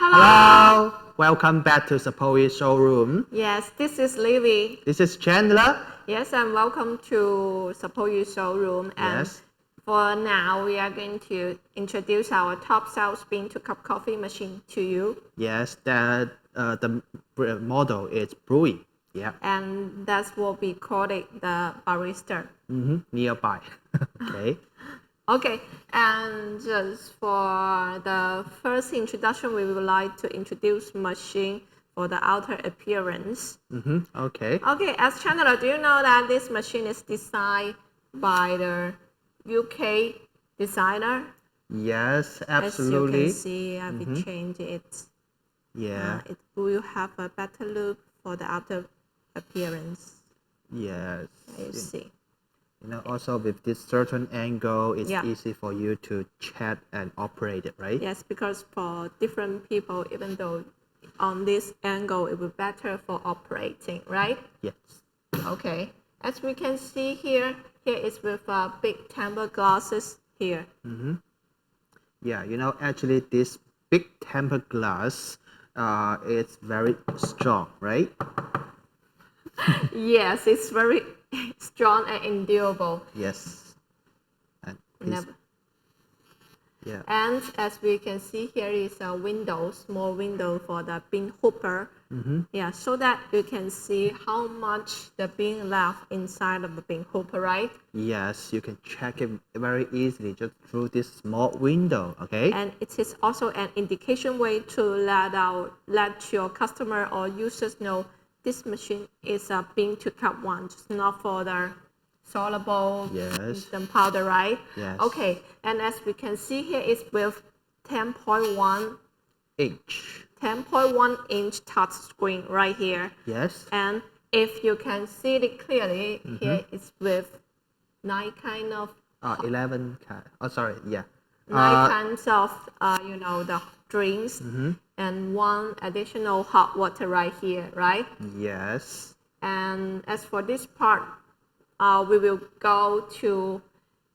Hello, welcome back to Sapoe showroom. Yes, this is Livy. This is Chandler. Yes, and welcome to Sapoe showroom. And Yes. for now, we are going to introduce our top sales bean to cup coffee machine to you. Yes, that the model is Brewi. Yeah. And that's what we call it, the barista. Nearby. Okay. Okay, and just for the first introduction, we would like to introduce machine for the outer appearance. Okay. Okay, as Chandler, do you know that this machine is designed by the UK designer? Yes, absolutely. As you can see, I will change it. Yeah. It will have a better look for the outer appearance. Yes. You see. You know, also with this certain angle, it's Yeah. easy for you to chat and operate it, right? Yes, because for different people, even though on this angle, it will be better for operating, right? Yes. Okay. As we can see here is with big tempered glasses here. Yeah, you know, actually this big tempered glass, it's very strong, right? Yes, it's very strong and endurable. Yes. And this, Never. yeah. And as we can see here is a window, small window for the bean hooper. Yeah, so that you can see how much the bean left inside of the bean hooper, right? Yes, you can check it very easily just through this small window, okay? And it is also an indication way to let your customer or users know this machine is a bean to cup one, just not for the soluble instant powder, right? Yes. Okay, and as we can see here is with 10.1 inch. 10.1 inch touch screen right here. Yes. And if you can see it clearly, here it's with 9 kind of 11 oh sorry, yeah. 9 kinds of the drinks and 1 additional hot water right here, right? Yes. And as for this part, we will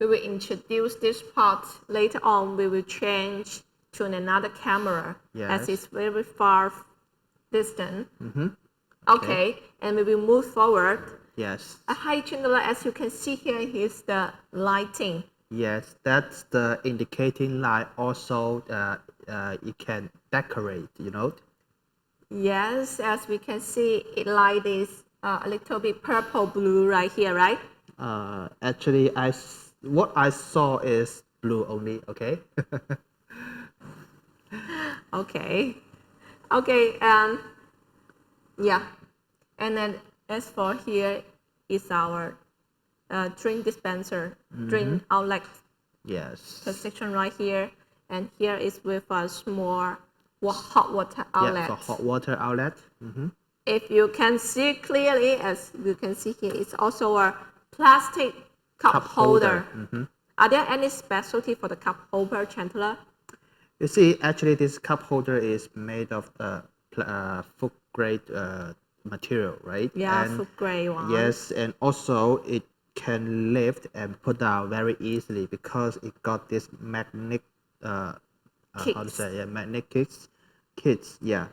introduce this part later on. We will change to another camera as it's very far distant. Okay, and we will move forward. Yes. Hi Chandler, as you can see here is the lighting. Yes, that's the indicating light. Also, it can decorate, you know. Yes, as we can see, it light is a little bit purple blue right here, right? Actually, what I saw is blue only. Okay. Okay. Okay, and yeah. And then as for here is our drink dispenser, drink outlet Yes. section right here. And here is with a small hot water outlet. Yeah, for hot water outlet. If you can see clearly, as you can see here, it's also a plastic cup holder. Are there any specialty for the cup holder, Chandler? You see, actually, this cup holder is made of food grade material, right? Yeah, and food grade one. Yes, and also it can lift and put down very easily because it got this magnetic how to say, magnetic kits, yeah,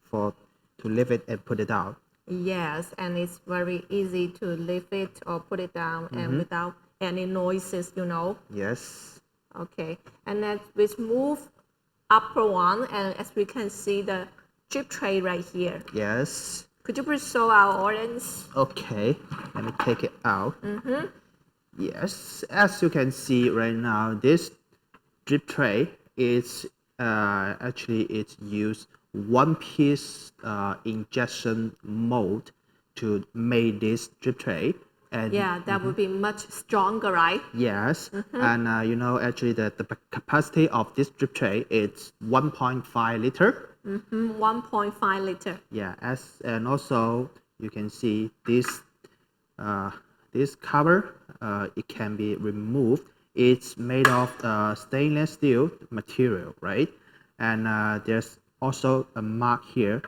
for to lift it and put it down. Yes, and it's very easy to lift it or put it down and without any noises, you know. Yes. Okay, and then we move upper one, and as we can see the drip tray right here. Yes. Could you please show our audience? Okay, let me take it out. Yes, as you can see right now, this drip tray is actually it's used one piece injection mold to make this drip tray. And yeah, that would be much stronger, right? Yes, and you know, actually the capacity of this drip tray is 1.5 liter. 1.5 liter. Yeah, and also you can see this this cover, it can be removed. It's made of stainless steel material, right? And there's also a mark here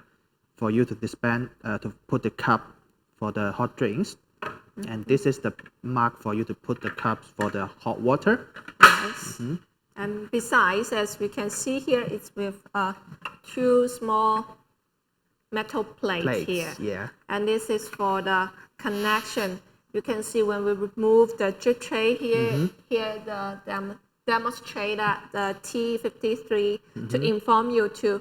for you to dispense to put the cup for the hot drinks. And this is the mark for you to put the cups for the hot water. Yes. And besides, as we can see here, it's with two small metal plates here. Yeah. And this is for the connection. You can see when we remove the drip tray here, here the demonstrator, the T53, to inform you to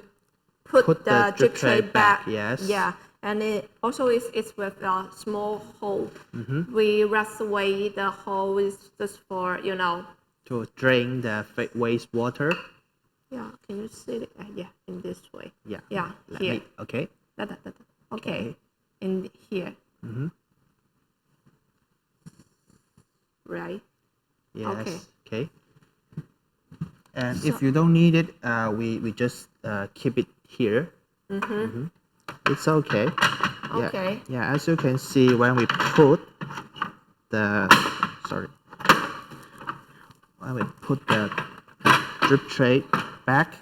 put the drip tray back. Yes. Yeah, and it also it's with a small hole. We rust away the hole is just for, you know, to drain the wastewater. Yeah, can you see it? Yeah, in this way. Yeah. Yeah, here. Okay. Okay. In here. Right. Yes. Okay. And so, if you don't need it, we just keep it here. It's okay. Okay. Yeah. As you can see, when we put the drip tray back,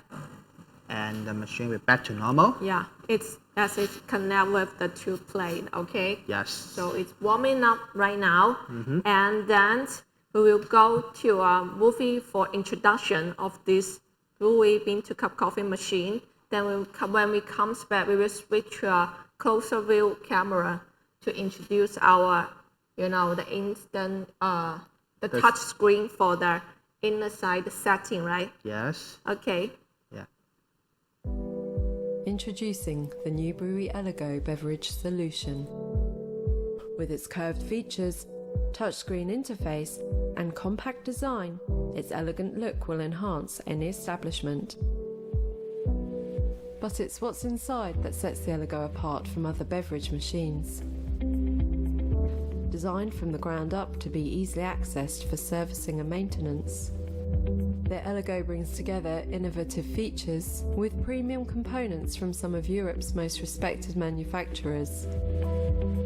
and the machine will back to normal. Yeah. It's as it connect with the two plate. Okay. Yes. So it's warming up right now, and then we will go to a movie for introduction of this Brewi bean-to-cup coffee machine. Then when we come back, we will switch to a closer view camera to introduce our, you know, the instant, the touch screen for the inner side setting, right? Yes. Okay. Yeah. Introducing the new Brewi Eligo beverage solution. With its curved features, touchscreen interface, and compact design, its elegant look will enhance any establishment. But it's what's inside that sets the Eligo apart from other beverage machines. Designed from the ground up to be easily accessed for servicing and maintenance, the Eligo brings together innovative features with premium components from some of Europe's most respected manufacturers,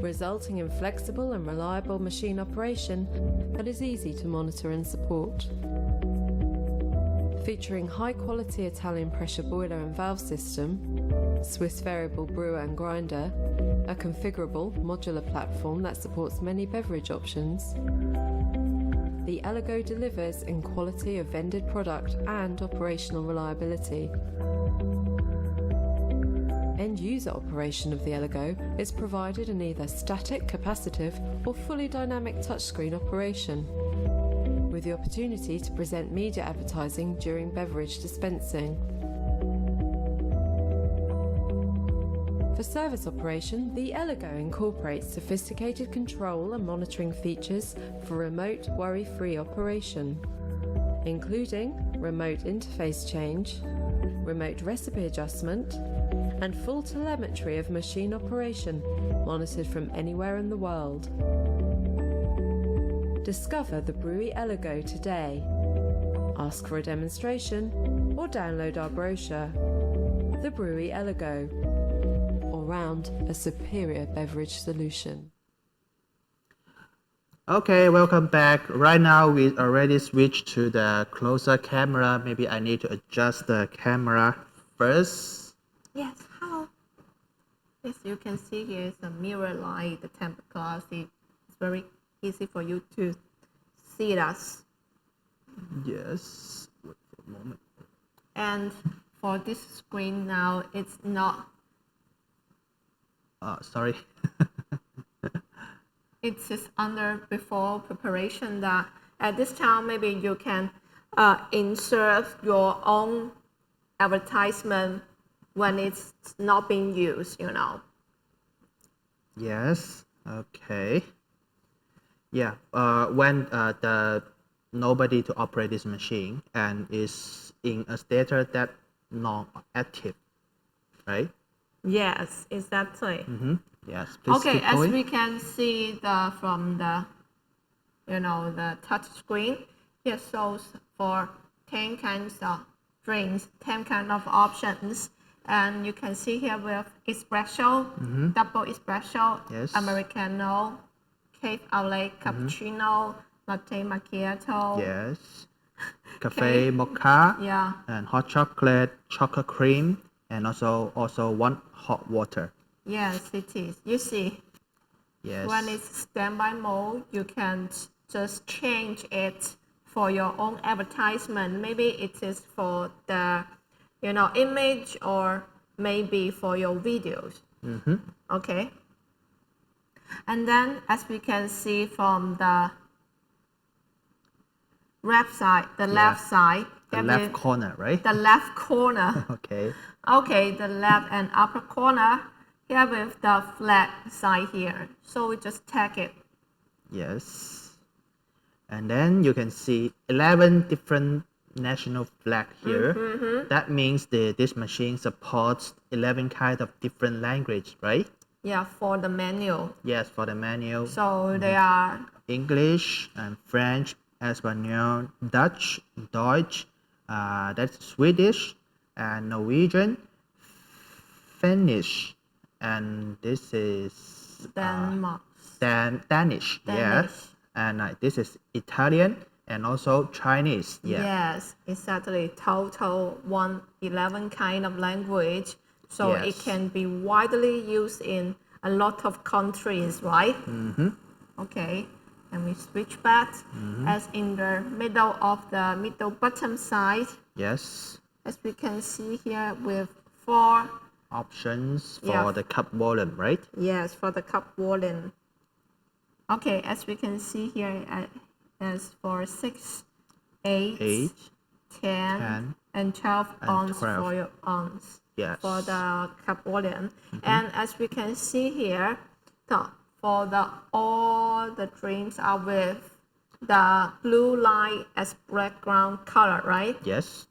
resulting in flexible and reliable machine operation that is easy to monitor and support. Featuring high-quality Italian pressure boiler and valve system, Swiss variable brewer and grinder, a configurable modular platform that supports many beverage options, the Eligo delivers in quality of vended product and operational reliability. End-user operation of the Eligo is provided in either static, capacitive, or fully dynamic touchscreen operation, with the opportunity to present media advertising during beverage dispensing. For service operation, the Eligo incorporates sophisticated control and monitoring features for remote, worry-free operation, including remote interface change, remote recipe adjustment, and full telemetry of machine operation, monitored from anywhere in the world. Discover the Brewi Eligo today. Ask for a demonstration or download our brochure. The Brewi Eligo. All round a superior beverage solution. Okay, welcome back. Right now we already switched to the closer camera. Maybe I need to adjust the camera first. Yes, how? Yes, you can see here is a mirror light, the temper glass. It's very easy for you to see us. Yes, wait for a moment. And for this screen now, it's not. Sorry. It's just under before preparation that at this time maybe you can insert your own advertisement when it's not being used, you know. Yes. Okay. Yeah. When the nobody to operate this machine and is in a status that not active, right? Yes, exactly. Yes. Please Okay, keep as going. we can see from the, you know, the touch screen, it shows for 10 kinds of drinks, 10 kind of options. And you can see here we have espresso, double espresso, Yes. Americano, cafe au lait, cappuccino, latte macchiato. Yes. Cafe mocha. Yeah. And hot chocolate, chocolate cream, and also one hot water. Yes, it is. You see, Yes. when it's standby mode, you can just change it for your own advertisement. Maybe it is for the image or maybe for your videos. Okay. And then as we can see from the left side, the left corner, right? The left corner. Okay. Okay, the left and upper corner here with the flag side here. So we just tag it. Yes. And then you can see 11 different national flag here. That means this machine supports 11 kind of different language, right? Yeah, for the menu. Yes, for the menu. So they are English and French, Espanol, Dutch, Deutsch, that's Swedish, and Norwegian, Finnish, and this is Denmark. Danish, yeah, and this is Italian and also Chinese, yeah. Yes, exactly. Total 11 kind of language. So it can be widely used in a lot of countries, right? Okay, and we switch back as in the middle of the middle bottom side. Yes. As we can see here with 4 options for the cup volume, right? Yes, for the cup volume. Okay, as we can see here, as for 6, 8, 10, and 12 ounce for your ounce. Yes. For the cup volume. And as we can see here, for all the drinks are with the blue line as background color, right? Yes.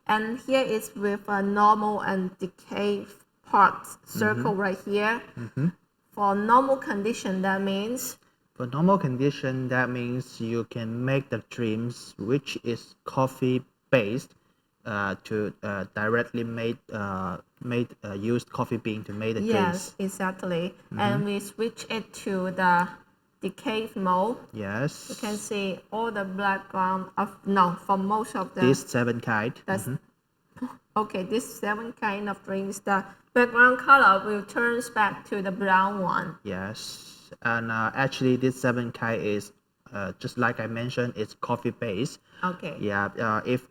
And here is with a normal and decay part circle right here. For normal condition, that means? For normal condition, that means you can make the drinks which is coffee based to directly use coffee bean to make the drinks. Yes, exactly. And we switch it to the decay mode. Yes. You can see all the background for most of the these 7 kind. Okay, this 7 kind of drinks, the background color will turn back to the brown one. Yes, and actually this 7 kind is just like I mentioned, it's coffee based. Okay. Yeah. If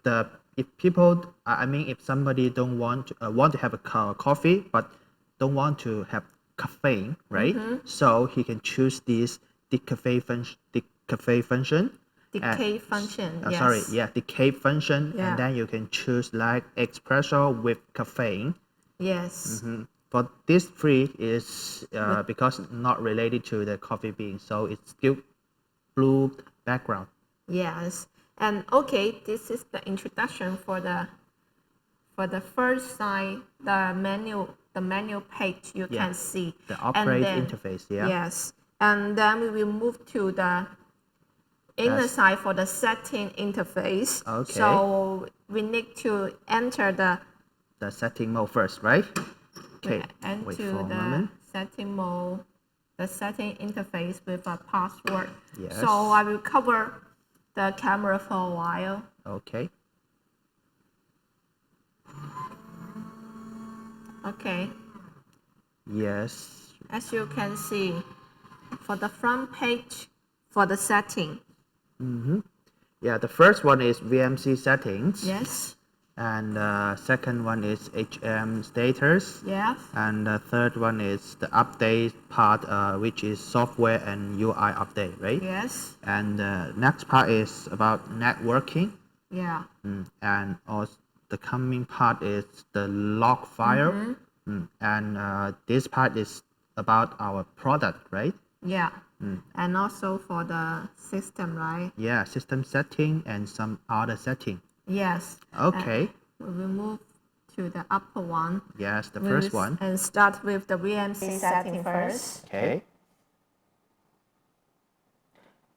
somebody don't want to have a coffee but don't want to have caffeine, right? So he can choose this decay function. Decay function, yes. Decay function, and then you can choose like espresso with caffeine. Yes. For this 3 is because not related to the coffee bean, so it's still blue background. Yes. And okay, this is the introduction for the first side, the menu page you can see. The operating interface, Yes. And then we will move to the inner side for the setting interface. Okay. So we need to enter the setting mode first, right? Okay. Enter Wait for a the moment. setting mode, the setting interface with a password. Yes. So I will cover the camera for a while. Okay. Okay. Yes. As you can see, for the front page, for the setting. Yeah, the first one is VMC settings. Yes. And second one is HM status. Yes. And the third one is the update part, which is software and UI update, right? Yes. And the next part is about networking. Yeah. And also the coming part is the log file. And this part is about our product, right? Yeah. And also for the system, right? Yeah, system setting and some other setting. Yes. Okay. We will move to the upper one. Yes, the first one. And start with the VMC setting first. Okay.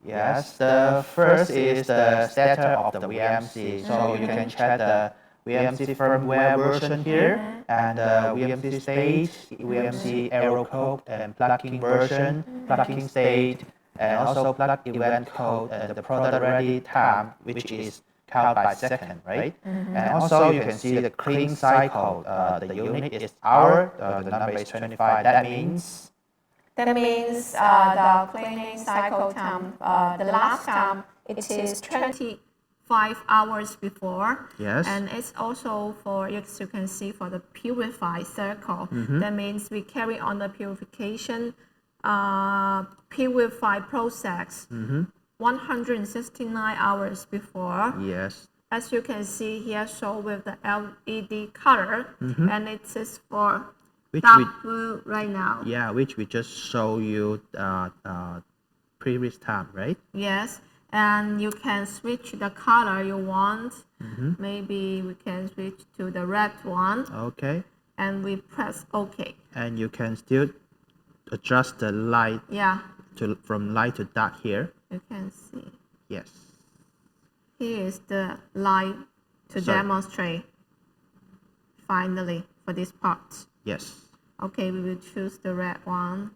Yes, the first is the status of the VMC. So you can check the VMC firmware version here, and the VMC state, VMC error code, and plugin version, plugin state, and also plug event code, and the product ready time, which is count by second, right? And also you can see the clean cycle. The unit is hour, the number is 25. That means the cleaning cycle time, the last time it is 25 5 hours before. Yes. And it's also for, as you can see, for the purified circle. That means we carry on the purification, purify process 169 hours before. Yes. As you can see here, show with the LED color, and it is for Which dark blue right now. Yeah, which we just show you previous time, right? Yes, and you can switch the color you want. Maybe we can switch to the red one, Okay. and we press OK. And you can still adjust the light Yeah, from light to dark here. you can see. Yes. Here is the light to Sorry. demonstrate. Finally, for this part. Yes. Okay, we will choose the red one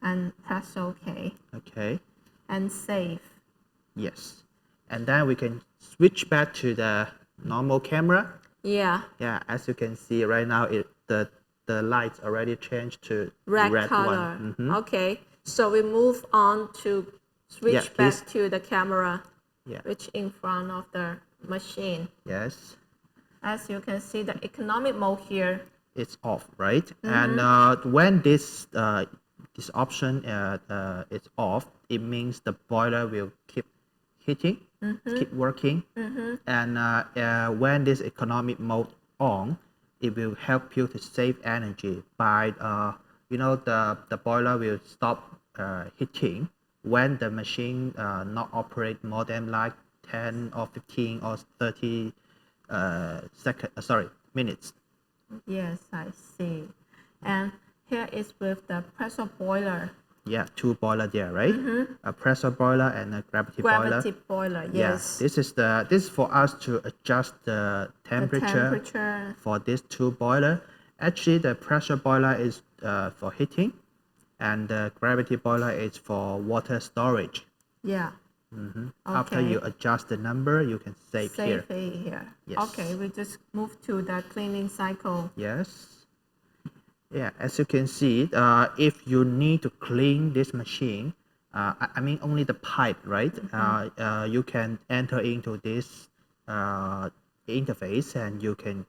and press OK Okay. and save. Yes. And then we can switch back to the normal camera. Yeah, Yeah, as you can see right now, the lights already changed to red color. Okay, so we move on to switch back please. to the camera, Yeah. which in front of the machine. Yes. As you can see, the economic mode here. It's off, right? And when this option is off, it means the boiler will keep heating, keep working. And when this economic mode on, it will help you to save energy by the boiler will stop heating when the machine not operate more than like 10 or 15 or 30 minutes. Yes, I see. And here is with the pressure boiler. Yeah, two boiler there, right? A pressor boiler and a gravity boiler, yes. Yeah, this is for us to adjust the temperature for these two boiler. Actually, the pressure boiler is for heating, and the gravity boiler is for water storage. Yeah. After you adjust the number, you can save here. Save here. Yes. Okay, we just move to the cleaning cycle. Yes. Yeah, as you can see, if you need to clean this machine, I mean only the pipe, right? You can enter into this interface and you can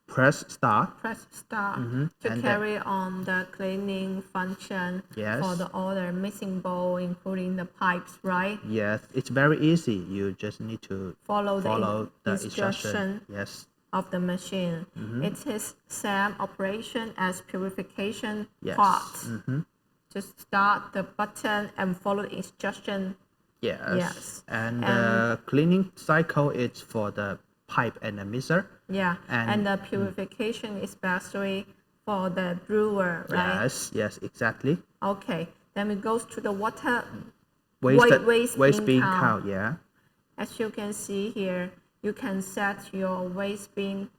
press start. Press start to And carry on the cleaning function Yes. for the other missing bowl, including the pipes, right? Yes, it's very easy. You just need to Follow the instruction Yes. of the machine. It is same operation as purification Yes. part. Just start the button and follow the instruction. Yes. Yes. And the cleaning cycle is for the pipe and the mixer. Yeah, And- and the purification is especially for the brewer, right? Yes, exactly. Okay, then we go to the water Waste bin count. count, yeah. As you can see here, you can set your waste bin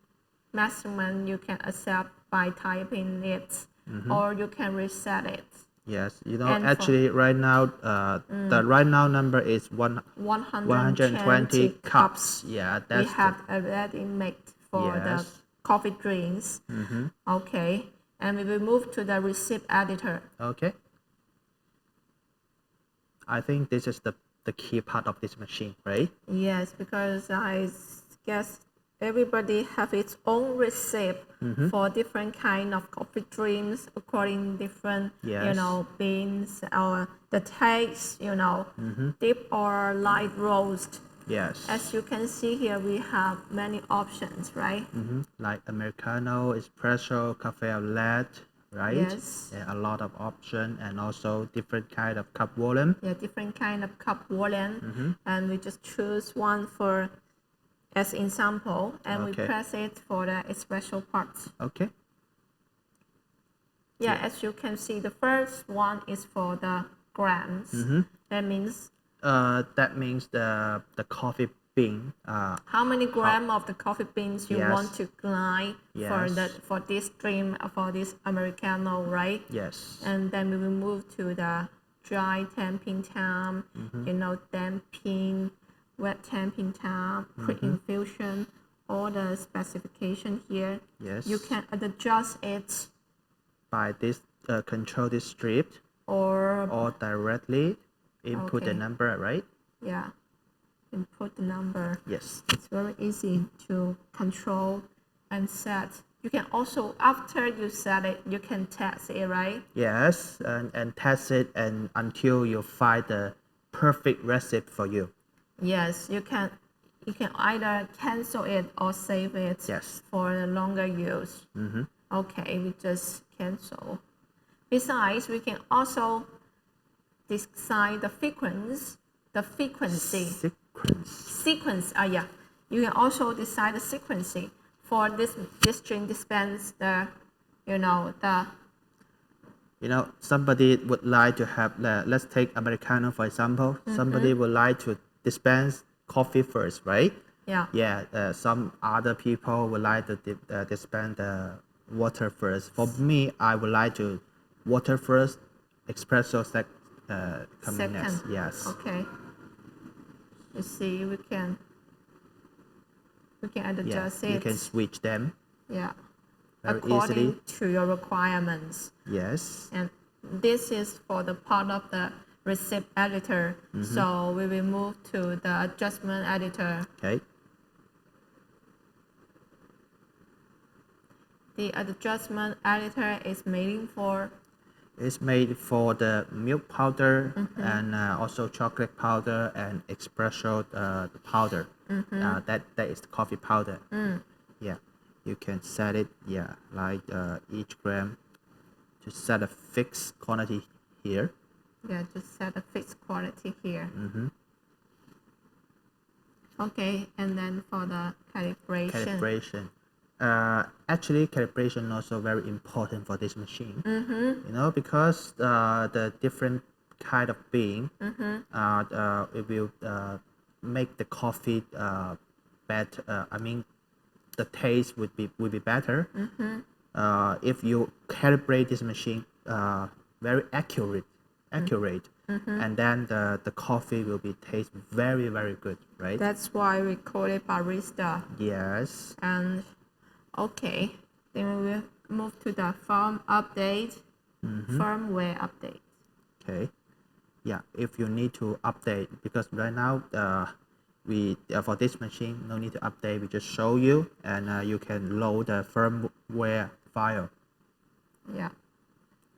maximum you can accept by typing it, or you can reset it. Yes, And actually right now, the right now number is 120 cups. Yeah, We that's have already made for the Yes. coffee drinks. Okay, and we will move to the receipt editor. okay. I think this is the key part of this machine, right? Yes, because I guess everybody have its own recipe for different kind of coffee drinks according different Yes. beans or the taste, deep or light roast. Yes. As you can see here, we have many options, right? Like Americano, espresso, cafe au lait, right? Yes. Yeah, a lot of option and also different kind of cup volume. Yeah, different kind of cup volume, and we just choose one for as example, and we Okay. press it for the espresso part. Okay. Yeah, as you can see, the first one is for the grams. That means That means the coffee bean. how many gram of the coffee beans you Yes. want to grind Yes. for this stream, for this Americano, right? Yes. And then we will move to the dry tamping time, damping, wet tamping time, pre-infusion, all the specification here. Yes. You can adjust it By this control this strip or or directly input the Okay. number, right? yeah, input the number. Yes. It's very easy to control and set. You can also, after you set it, you can test it, right? Yes, and test it and until you find the perfect recipe for you. Yes, you can either cancel it or save it Yes. for the longer use. Okay, we just cancel. Besides, we can also decide the frequency. Sequence. Yeah. You can also decide the sequence for this string dispense the, Somebody would like to have, let's take Americano for example. Somebody would like to dispense coffee first, right? Yeah. Yeah, some other people would like to dispense the water first. For me, I would like to water first, espresso coming Second. next. Yes. Okay. You see, we can Yeah, adjust you it. can switch them. Yeah. Very According easily. to your requirements. Yes. And this is for the part of the receipt editor. So we will move to the adjustment editor. Okay. The adjustment editor is made for It's made for the milk powder and also chocolate powder and espresso powder. That is the coffee powder. Yeah, you can set it. Yeah, like each gram. Just set a fixed quantity here. Yeah, just set a fixed quality here. Okay, and then for the calibration. Calibration. Actually, calibration also very important for this machine. Because the different kind of bean, it will make the coffee better. I mean, the taste would be better. If you calibrate this machine very accurate, and then the coffee will be taste very, very good, right? That's why we call it barista. Yes. And okay, then we will move to the firmware update. Okay. Yeah, if you need to update, because right now we for this machine no need to update. We just show you, and you can load the firmware file. Yeah.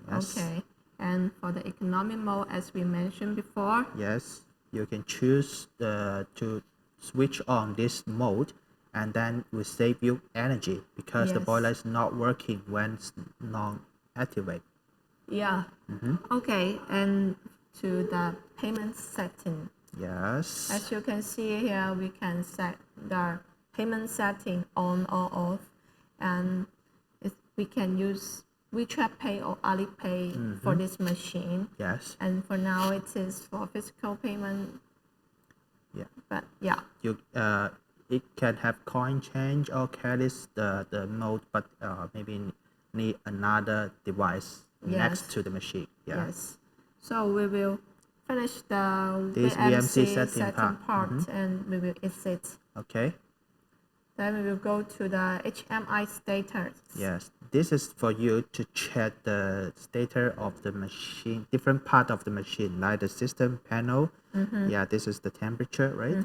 Yes. Okay. And for the economy mode, as we mentioned before. Yes, you can choose to switch on this mode, and then will save you energy because the boiler is not working when it's non-activate. Yeah. Okay, and to the payment setting. Yes. As you can see here, we can set the payment setting on or off, and we can use WeChat Pay or Alipay for this machine. Yes. And for now, it is for physical payment. Yeah. But yeah. You it can have coin change or careless the mode, but maybe need another device next to the machine. Yeah. Yes. So we will finish the This VMC setting part. And we will exit. Okay. Then we will go to the HMI status. Yes, this is for you to check the status of the machine, different part of the machine, like the system panel. Yeah, this is the temperature, right?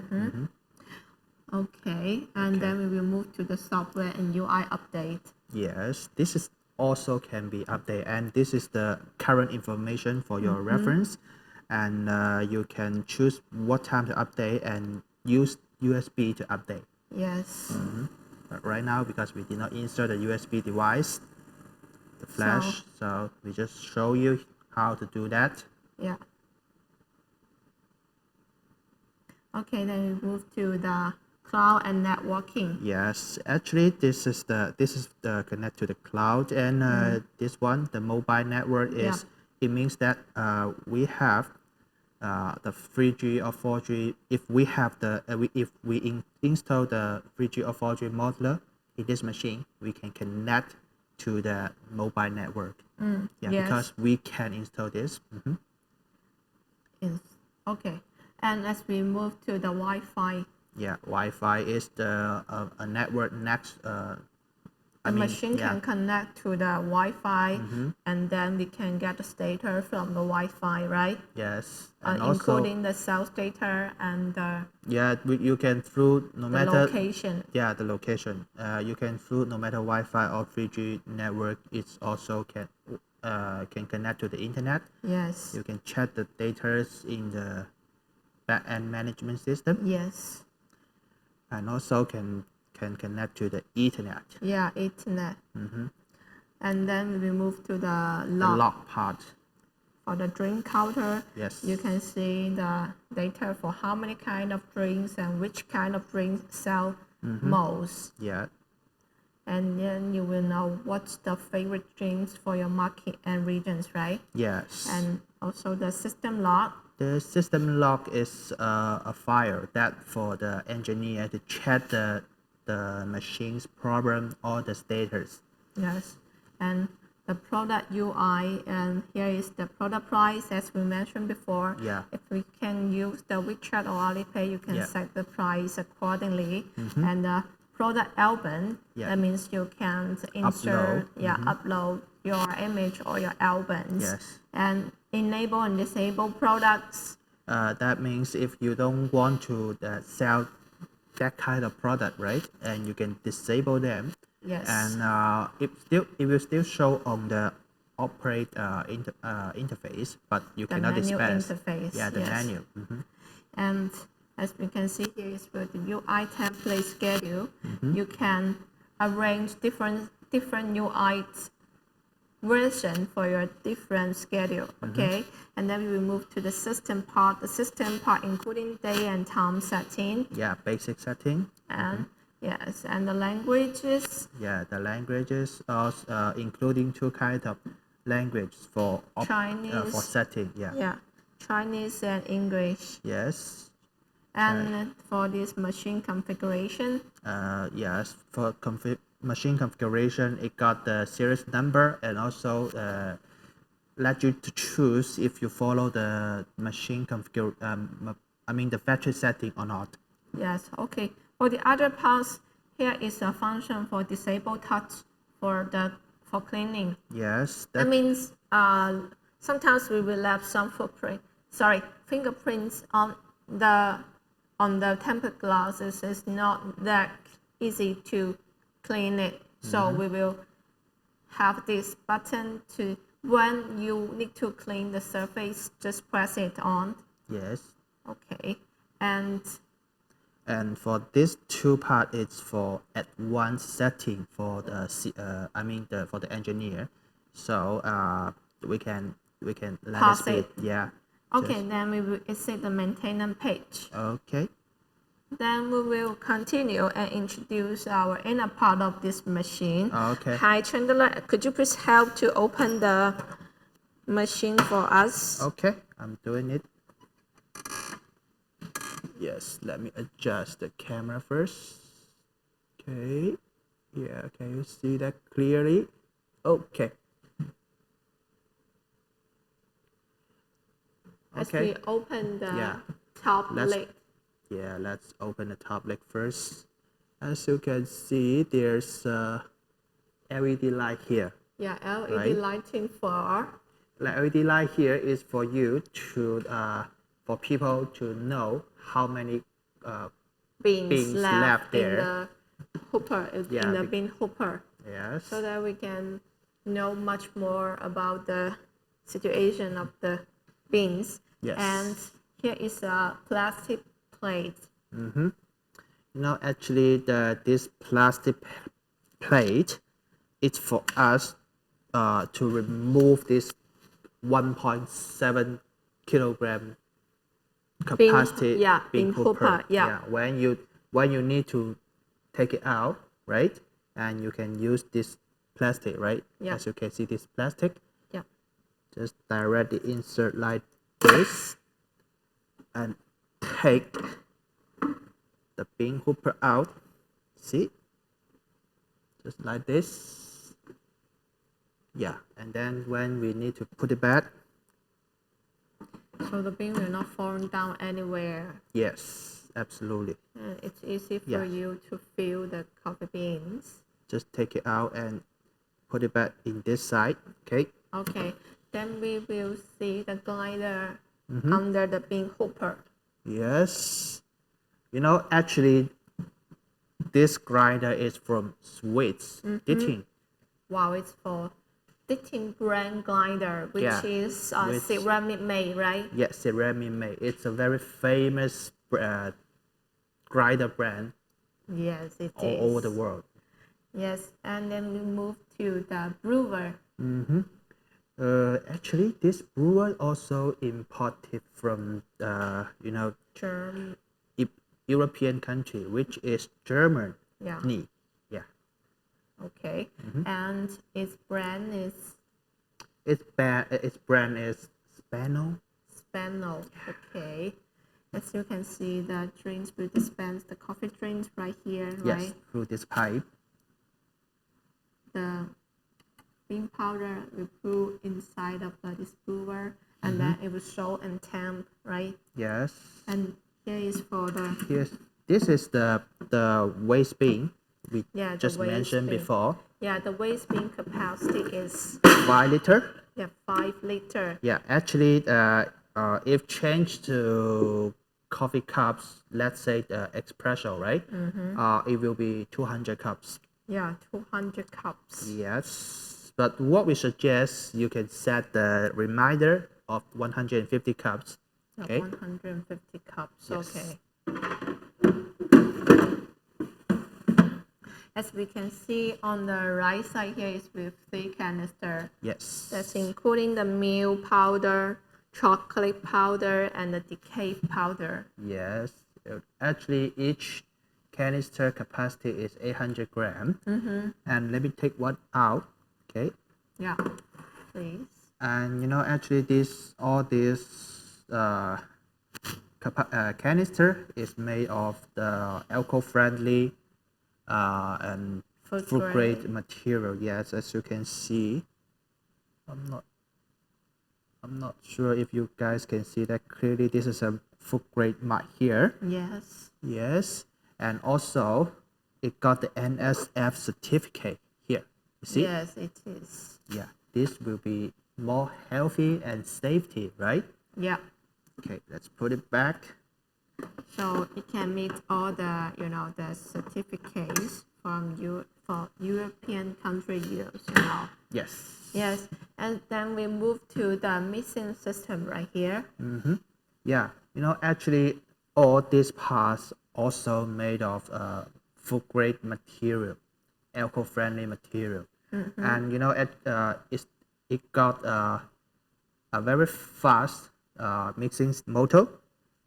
Okay, and then we will move to the software and UI update. Yes, this is also can be updated, and this is the current information for your reference, and you can choose what time to update and use USB to update. Yes. But right now, because we did not insert the USB device, the flash, so we just show you how to do that. Yeah. Okay, then we move to the cloud and networking. Yes, actually, this is the connect to the cloud, and this one, the mobile network is. It means that we have the 3G or 4G. If we have if we install the 3G or 4G modular in this machine, we can connect to the mobile network. Because we can install this. Yes. Okay, and as we move to the Wi-Fi. Yeah, Wi-Fi is the a network next The machine can connect to the Wi-Fi, and then we can get the data from the Wi-Fi, right? Yes, and including the sales data and the you can through no matter location. Yeah, the location. You can through no matter Wi-Fi or 3G network. It's also can connect to the internet. Yes. You can check the data in the back-end management system. Yes. And also can connect to the Ethernet. Yeah, Ethernet. And then we move to the log. The log part. For the drink counter, yes, you can see the data for how many kind of drinks and which kind of drinks sell most. Yeah. And then you will know what's the favorite drinks for your market and regions, right? Yes. And also the system log. The system log is a file that for the engineer to check the machine's problem or the status. Yes. And the product UI, and here is the product price as we mentioned before. Yeah. If we can use the WeChat or Alipay, you can set the price accordingly. And the product album, that means you can insert, upload your image or your albums. Yes. And enable and disable products. That means if you don't want to sell that kind of product, right? And you can disable them. Yes. And it will still show on the operate interface, but you the cannot menu dispense. Interface. Yeah, the menu. And as we can see here is with the UI template schedule, you can arrange different UI version for your different schedule. Okay, and then we will move to the system part. The system part including day and time setting. Yeah, basic setting. And yes, and the languages. Yeah, the languages also including two kinds of language for Chinese for setting. Yeah. Yeah, Chinese and English. Yes. And for this machine configuration. Yes, for machine configuration, it got the series number and also let you to choose if you follow the machine the factory setting or not. Yes, okay. For the other parts, here is a function for disable touch for cleaning. Yes. That means sometimes we will have some fingerprints on the tempered glasses. It's not that easy to clean it. So we will have this button to, when you need to clean the surface, just press it on. Yes. Okay. And for this two part, it's for advanced setting for the for the engineer. So we can let Pause it. Yeah. Okay, then we will exit the maintenance page. Okay. Then we will continue and introduce our inner part of this machine. Okay. Hi, Chandler. Could you please help to open the machine for us? Okay, I'm doing it. Yes, let me adjust the camera first. Okay. Yeah, can you see that clearly? Okay. As we open the top lid. Yeah, let's open the top lid first. As you can see, there's a LED light here. Yeah, LED lighting for. The LED light here is for you to for people to know how many beans left there in the hopper, in the bean hopper. Yes. So that we can know much more about the situation of the beans. Yes. And here is a plastic plate. Actually, this plastic plate, it's for us to remove this 1.7 kilogram capacity bean hopper. Yeah. When you need to take it out, right? And you can use this plastic, right? Yeah. As you can see, this plastic. Yeah. Just directly insert like this and take the bean hopper out. See? Just like this. Yeah. And then when we need to put it back. So the bean will not fall down anywhere. Yes, absolutely. And it's easy for you to fill the coffee beans. just take it out and put it back in this side. Okay. Okay, then we will see the glider under the bean hooper. Yes. Actually, this grinder is from Swiss Ditting. Wow, it's for Ditting brand glider, which Yeah, is which- ceramic made, right? Yes, ceramic made. It's a very famous grinder brand Yes, it all is. over the world. Yes, and then we move to the brewer. Actually, this brewer also imported from Germ. European country, which is Germany. Yeah. Yeah. Okay, and its brand is Its brand is Spano. Spano. Okay, as you can see, the drinks will dispense the coffee drinks right here, Yes, right? through this pipe. The bean powder will put inside of this brewer, and then it will show and temp, right? Yes. And here is for the This is the waste bin we the just waste mentioned bin. before. The waste bin capacity is 5 liter. 5 liter. Yeah, actually, if changed to coffee cups, let's say the espresso, right? It will be 200 cups. 200 cups. Yes, but what we suggest, you can set the reminder of 150 cups. Okay. 150 cups. Yes. Okay. As we can see on the right side here is with 3 canister. Yes. That's including the milk powder, chocolate powder, and the decay powder. Yes. Actually, each canister capacity is 800 grams. And let me take one out. Okay. Yeah, please. And actually, all this canister is made of the alcohol-friendly and Food food grade grade. material. Yes, as you can see. I'm not sure if you guys can see that clearly. This is a food grade mud here. Yes. Yes, and also it got the NSF certificate here. You see? Yes, it is. Yeah, this will be more healthy and safety, right? Yeah. Okay, let's put it back. So it can meet all the the certificates from for European country use. Yes. Yes, and then we move to the mixing system right here. Yeah, actually, all these parts also made of food grade material, alcohol friendly material, and it got a very fast mixing motor,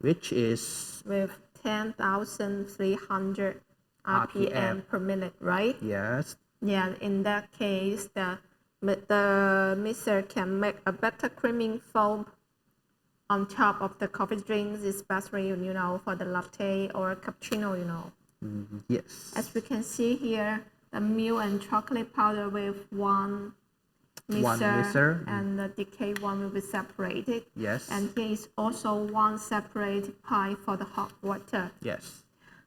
which is With 10,300 RPM per minute, right? yes. Yeah, in that case, the mixer can make a better creaming foam on top of the coffee drinks, especially for the latte or cappuccino. Yes. As we can see here, the milk and chocolate powder with one mixer, and the decay one will be separated. Yes. And here is also one separate pipe for the hot water. Yes.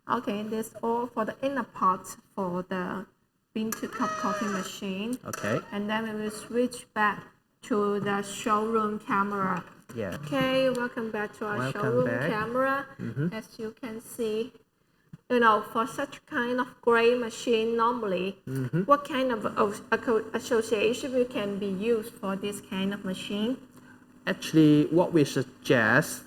Okay, this all for the inner part for the bean to cup coffee machine. Okay. And then we will switch back to the showroom camera. Yeah. Okay, welcome back to our Welcome showroom back. camera. As you can see, for such kind of gray machine normally, what kind of association can be used for this kind of machine? Actually, what we suggest,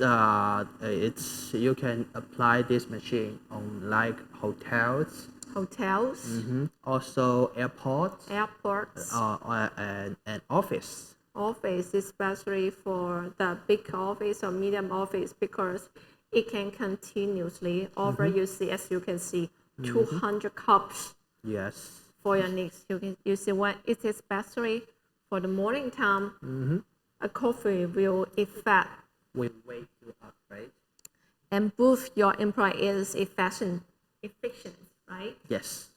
it's you can apply this machine on like hotels, Hotels, also airports, airports, and office. office, especially for the big office or medium office, because it can continuously offer you see, as you can see, 200 cups Yes. for your needs. You see when it is especially for the morning time, a coffee will affect We wake you up, right? and boost your employees' efficient, right? Yes.